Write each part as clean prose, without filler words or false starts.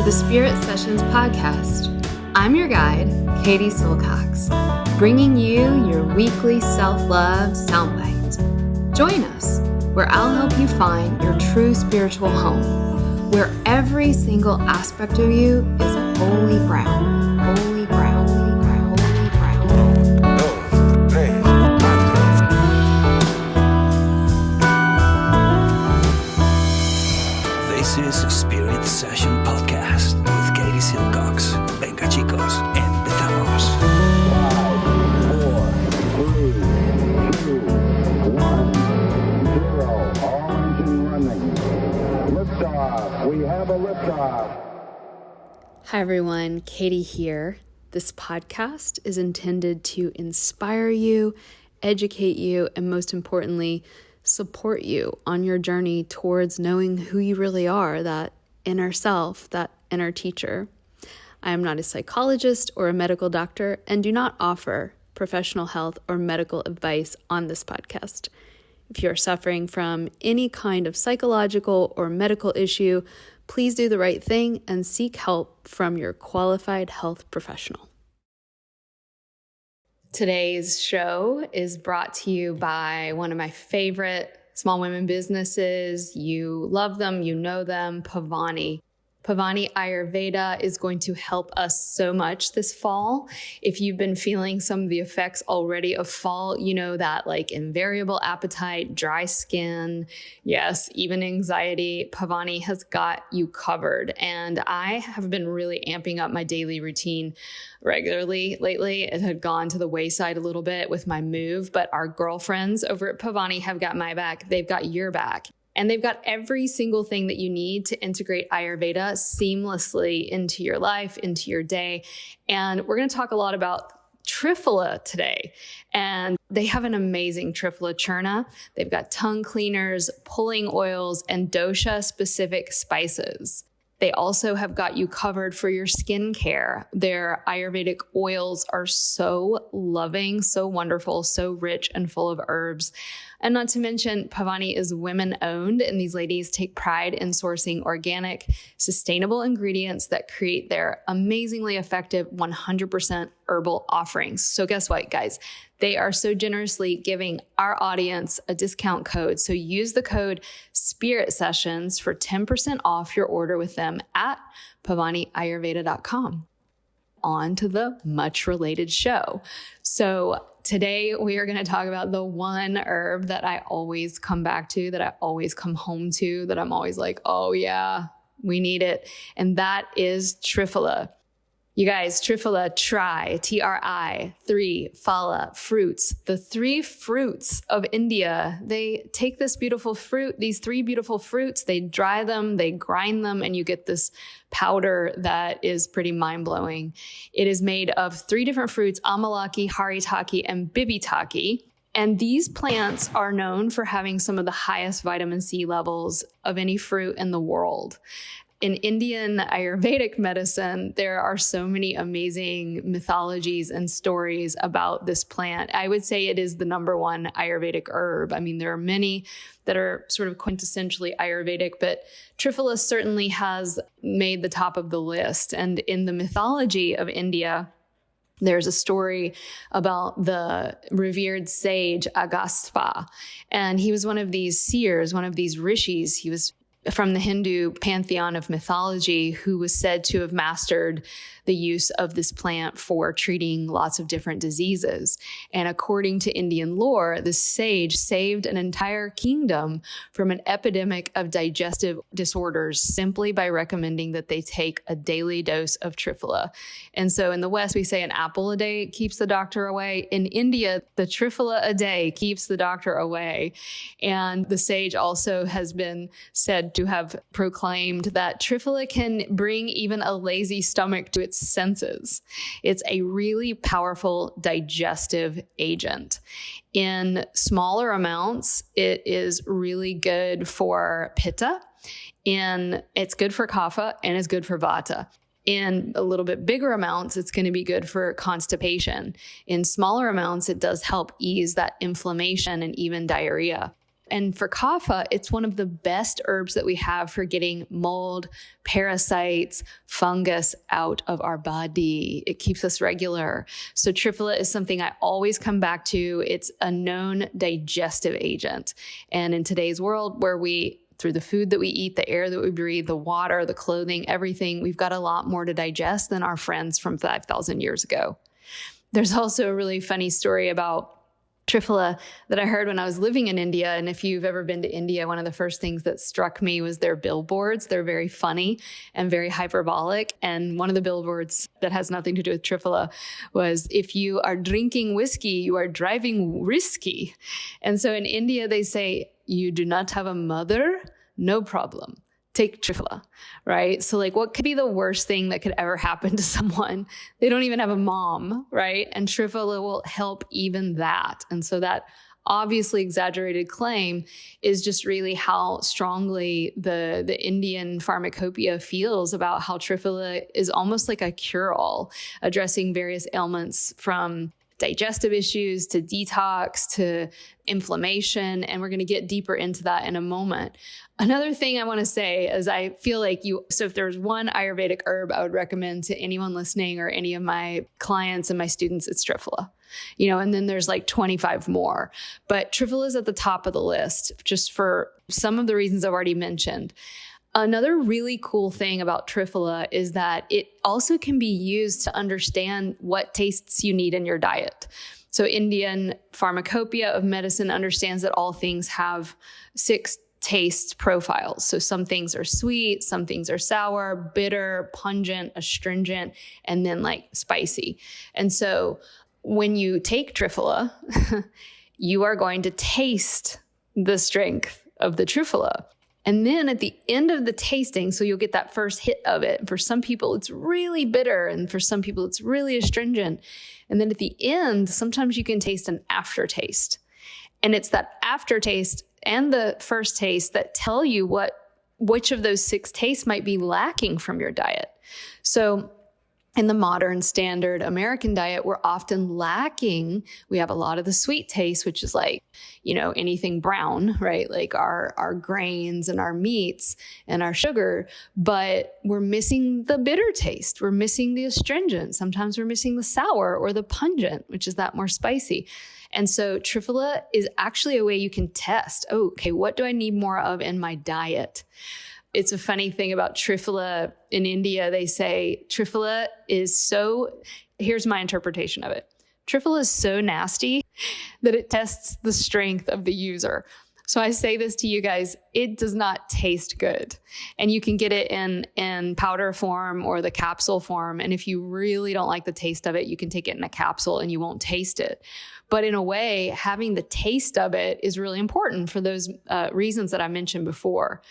the Spirit Sessions podcast. I'm your guide, Katie Silcox, bringing you your weekly self-love soundbite. Join us, where I'll help you find your true spiritual home, where every single aspect of you is holy ground, holy ground, holy ground, holy ground. This is a Spirit Session podcast with Katie Silcox. Venga chicos, empezamos. 5, 4, 3, 2, 1, 0. All engine running. Liftoff. We have a liftoff. Hi everyone, Katie here. This podcast is intended to inspire you, educate you, and most importantly, support you on your journey towards knowing who you really are, that inner self, that inner teacher. I am not a psychologist or a medical doctor and do not offer professional health or medical advice on this podcast. If you are suffering from any kind of psychological or medical issue, please do the right thing and seek help from your qualified health professional. Today's show is brought to you by one of my favorite small women businesses. You love them, you know them, PAAVANI. PAAVANI Ayurveda is going to help us so much this fall. If you've been feeling some of the effects already of fall, you know that like invariable appetite, dry skin, yes, even anxiety, PAAVANI has got you covered. And I have been really amping up my daily routine regularly lately. It had gone to the wayside a little bit with my move, but our girlfriends over at PAAVANI have got my back. They've got your back. And they've got every single thing that you need to integrate Ayurveda seamlessly into your life, into your day. And we're going to talk a lot about Triphala today. And they have an amazing Triphala churna. They've got tongue cleaners, pulling oils, and dosha-specific spices. They also have got you covered for your skincare. Their Ayurvedic oils are so loving, so wonderful, so rich and full of herbs. And not to mention, PAAVANI is women-owned, and these ladies take pride in sourcing organic, sustainable ingredients that create their amazingly effective 100% herbal offerings. So guess what, guys? They are so generously giving our audience a discount code. So use the code Spirit Sessions for 10% off your order with them at PAAVANIAyurveda.com. On to the much related show. So today we are going to talk about the one herb that I always come back to, that I always come home to, that I'm always like, oh yeah, we need it. And that is Triphala. You guys, Triphala, Tri, 3, phala, fruits. The 3 fruits of India. They take this beautiful fruit, these 3 beautiful fruits, they dry them, they grind them, and you get this powder that is pretty mind-blowing. It is made of 3 different fruits, amalaki, haritaki, and bibitaki. And these plants are known for having some of the highest vitamin C levels of any fruit in the world. In Indian Ayurvedic medicine, there are so many amazing mythologies and stories about this plant. I would say it is the number one Ayurvedic herb. I mean, there are many that are sort of quintessentially Ayurvedic, but Triphala certainly has made the top of the list. And in the mythology of India, there's a story about the revered sage Agastya, and he was one of these seers, one of these rishis. He was from the Hindu pantheon of mythology, who was said to have mastered the use of this plant for treating lots of different diseases. And according to Indian lore, this sage saved an entire kingdom from an epidemic of digestive disorders simply by recommending that they take a daily dose of Triphala. And so in the West, we say an apple a day keeps the doctor away. In India, the Triphala a day keeps the doctor away. And the sage also has been said to have proclaimed that Triphala can bring even a lazy stomach to its senses. It's a really powerful digestive agent. In smaller amounts, it is really good for pitta, and it's good for kapha, and it's good for vata. In a little bit bigger amounts, it's going to be good for constipation. In smaller amounts, it does help ease that inflammation and even diarrhea. And for kapha, it's one of the best herbs that we have for getting mold, parasites, fungus out of our body. It keeps us regular. So Triphala is something I always come back to. It's a known digestive agent. And in today's world where through the food that we eat, the air that we breathe, the water, the clothing, everything, we've got a lot more to digest than our friends from 5,000 years ago. There's also a really funny story about Triphala that I heard when I was living in India. And if you've ever been to India, one of the first things that struck me was their billboards. They're very funny and very hyperbolic. And one of the billboards that has nothing to do with Triphala was, if you are drinking whiskey, you are driving risky. And so in India, they say, you do not have a mother? No problem. Take Triphala, right? So like, what could be the worst thing that could ever happen to someone? They don't even have a mom, right? And Triphala will help even that. And so that obviously exaggerated claim is just really how strongly the Indian pharmacopoeia feels about how Triphala is almost like a cure-all, addressing various ailments from digestive issues to detox to inflammation. And we're going to get deeper into that in a moment. Another thing I want to say is I feel like so if there's one Ayurvedic herb I would recommend to anyone listening or any of my clients and my students, it's Triphala. And then there's like 25 more. But Triphala is at the top of the list just for some of the reasons I've already mentioned. Another really cool thing about Triphala is that it also can be used to understand what tastes you need in your diet. So Indian pharmacopoeia of medicine understands that all things have 6 taste profiles. So some things are sweet, some things are sour, bitter, pungent, astringent, and then like spicy. And so when you take Triphala, you are going to taste the strength of the Triphala. And then at the end of the tasting, so you'll get that first hit of it. For some people, it's really bitter. And for some people, it's really astringent. And then at the end, sometimes you can taste an aftertaste. And it's that aftertaste and the first taste that tell you which of those 6 tastes might be lacking from your diet. So in the modern standard American diet, we're often lacking. We have a lot of the sweet taste, which is like, anything brown, right? Like our grains and our meats and our sugar, but we're missing the bitter taste. We're missing the astringent. Sometimes we're missing the sour or the pungent, which is that more spicy. And so Triphala is actually a way you can test, okay, what do I need more of in my diet? It's a funny thing about Triphala in India. They say Triphala here's my interpretation of it. Triphala is so nasty that it tests the strength of the user. So I say this to you guys, it does not taste good. And you can get it in powder form or the capsule form. And if you really don't like the taste of it, you can take it in a capsule and you won't taste it. But in a way, having the taste of it is really important for those reasons that I mentioned before.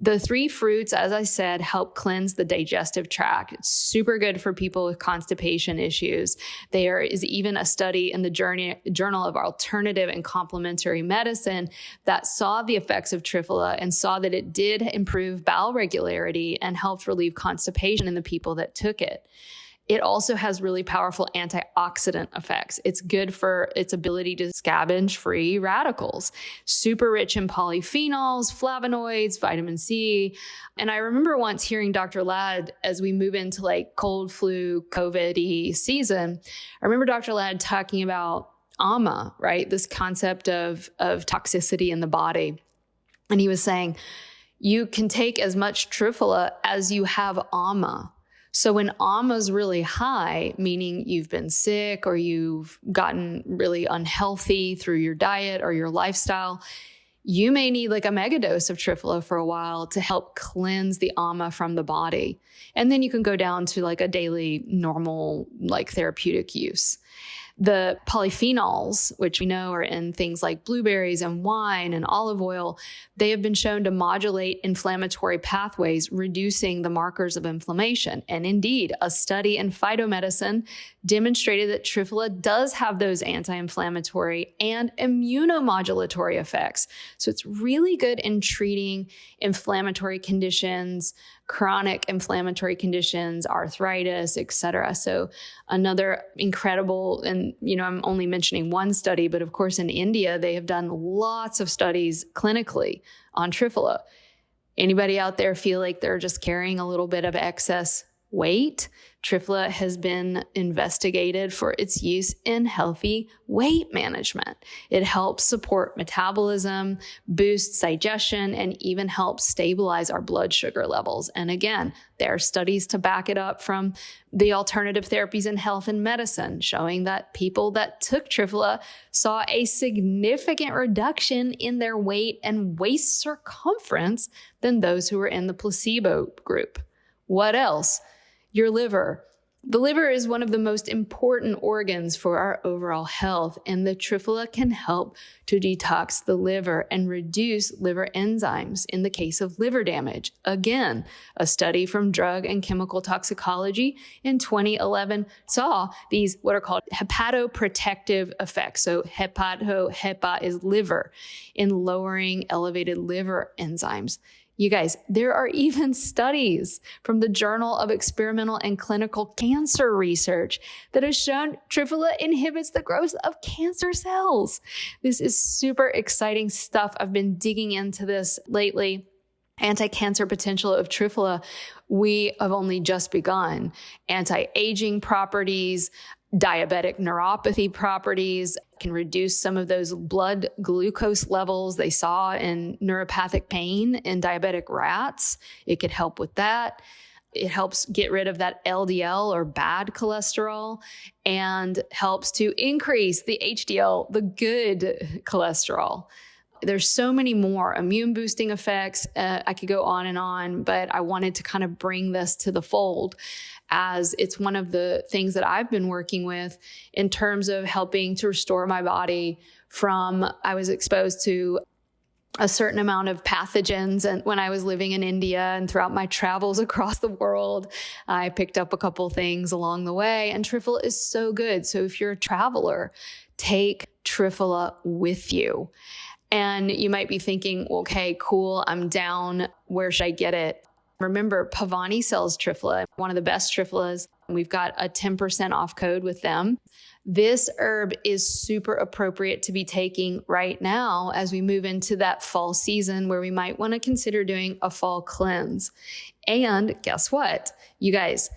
The 3 fruits, as I said, help cleanse the digestive tract. It's super good for people with constipation issues. There is even a study in the Journal of Alternative and Complementary Medicine that saw the effects of Triphala and saw that it did improve bowel regularity and helped relieve constipation in the people that took it. It also has really powerful antioxidant effects. It's good for its ability to scavenge free radicals. Super rich in polyphenols, flavonoids, vitamin C. And I remember once hearing Dr. Ladd, as we move into like cold, flu, COVID-y season, I remember Dr. Ladd talking about AMA, right? This concept of toxicity in the body. And he was saying, you can take as much Triphala as you have AMA. So when AMA's really high, meaning you've been sick or you've gotten really unhealthy through your diet or your lifestyle, you may need like a mega dose of Triphala for a while to help cleanse the AMA from the body. And then you can go down to like a daily normal, like therapeutic use. The polyphenols, which we know are in things like blueberries and wine and olive oil, they have been shown to modulate inflammatory pathways, reducing the markers of inflammation. And indeed, a study in phytomedicine demonstrated that Triphala does have those anti-inflammatory and immunomodulatory effects. So it's really good in treating inflammatory conditions, chronic inflammatory conditions, arthritis, etc. So another incredible, and I'm only mentioning one study, but of course in India, they have done lots of studies clinically on Triphala. Anybody out there feel like they're just carrying a little bit of excess weight? Triphala has been investigated for its use in healthy weight management. It helps support metabolism, boosts digestion, and even helps stabilize our blood sugar levels. And again, there are studies to back it up from the alternative therapies in health and medicine, showing that people that took Triphala saw a significant reduction in their weight and waist circumference than those who were in the placebo group. What else? Your liver. The liver is one of the most important organs for our overall health, and the Triphala can help to detox the liver and reduce liver enzymes in the case of liver damage. Again, a study from Drug and Chemical Toxicology in 2011 saw these what are called hepatoprotective effects. So hepa is liver, in lowering elevated liver enzymes. You guys, there are even studies from the Journal of Experimental and Clinical Cancer Research that has shown Triphala inhibits the growth of cancer cells. This is super exciting stuff. I've been digging into this lately. Anti-cancer potential of Triphala, we have only just begun. Anti-aging properties, diabetic neuropathy properties, can reduce some of those blood glucose levels they saw in neuropathic pain in diabetic rats. It could help with that. It helps get rid of that LDL or bad cholesterol and helps to increase the HDL, the good cholesterol. There's so many more immune boosting effects. I could go on, but I wanted to kind of bring this to the fold as it's one of the things that I've been working with in terms of helping to restore my body from, I was exposed to a certain amount of pathogens. And when I was living in India and throughout my travels across the world, I picked up a couple things along the way, and Triphala is so good. So if you're a traveler, take Triphala with you. And you might be thinking, okay, cool, I'm down. Where should I get it? Remember, PAAVANI sells Triphala, one of the best Tripalas. We've got a 10% off code with them. This herb is super appropriate to be taking right now as we move into that fall season where we might want to consider doing a fall cleanse. And guess what? You guys,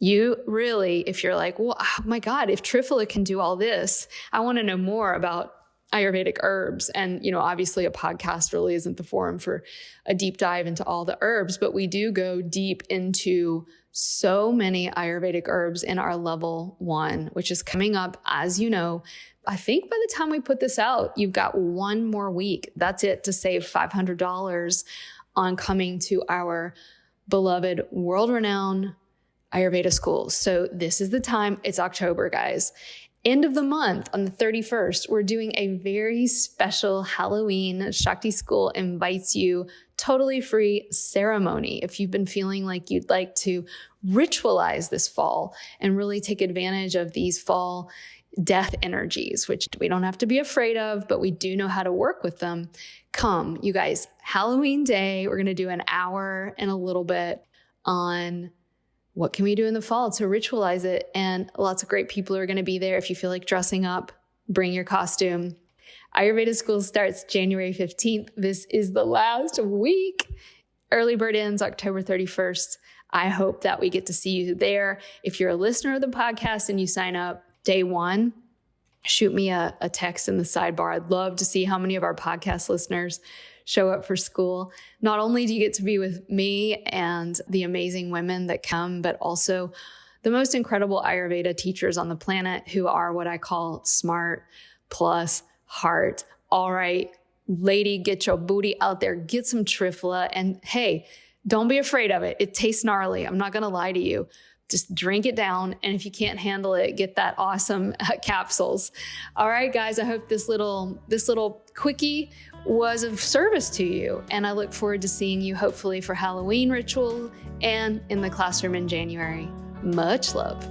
you really, if you're like, well, oh my God, if Triphala can do all this, I want to know more about Ayurvedic herbs. And, obviously a podcast really isn't the forum for a deep dive into all the herbs, but we do go deep into so many Ayurvedic herbs in our level 1, which is coming up, as you know. I think by the time we put this out, you've got one more week. That's it to save $500 on coming to our beloved world-renowned Ayurveda schools. So this is the time. It's October, guys. End of the month, on the 31st, we're doing a very special Halloween Shakti School invites you totally free ceremony. If you've been feeling like you'd like to ritualize this fall and really take advantage of these fall death energies, which we don't have to be afraid of, but we do know how to work with them. Come, you guys, Halloween day, we're going to do an hour and a little bit on what can we do in the fall to ritualize it? And lots of great people are going to be there. If you feel like dressing up, bring your costume. Ayurveda School starts January 15th. This is the last week. Early bird ends October 31st. I hope that we get to see you there. If you're a listener of the podcast and you sign up day 1, shoot me a text in the sidebar. I'd love to see how many of our podcast listeners show up for school. Not only do you get to be with me and the amazing women that come, but also the most incredible Ayurveda teachers on the planet who are what I call smart plus heart. All right, lady, get your booty out there, get some Triphala, and hey, don't be afraid of it. It tastes gnarly. I'm not going to lie to you. Just drink it down. And if you can't handle it, get that awesome capsules. All right, guys, I hope this little quickie was of service to you. And I look forward to seeing you hopefully for Halloween ritual and in the classroom in January. Much love.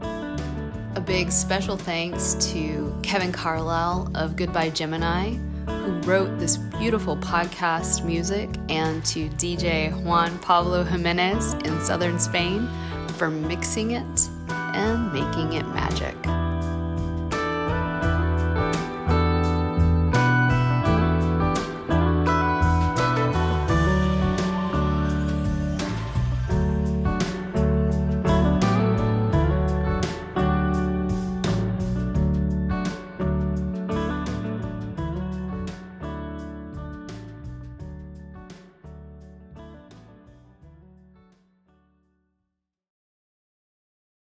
A big special thanks to Kevin Carlisle of Goodbye Gemini who wrote this beautiful podcast music, and to DJ Juan Pablo Jimenez in southern Spain for mixing it and making it magic.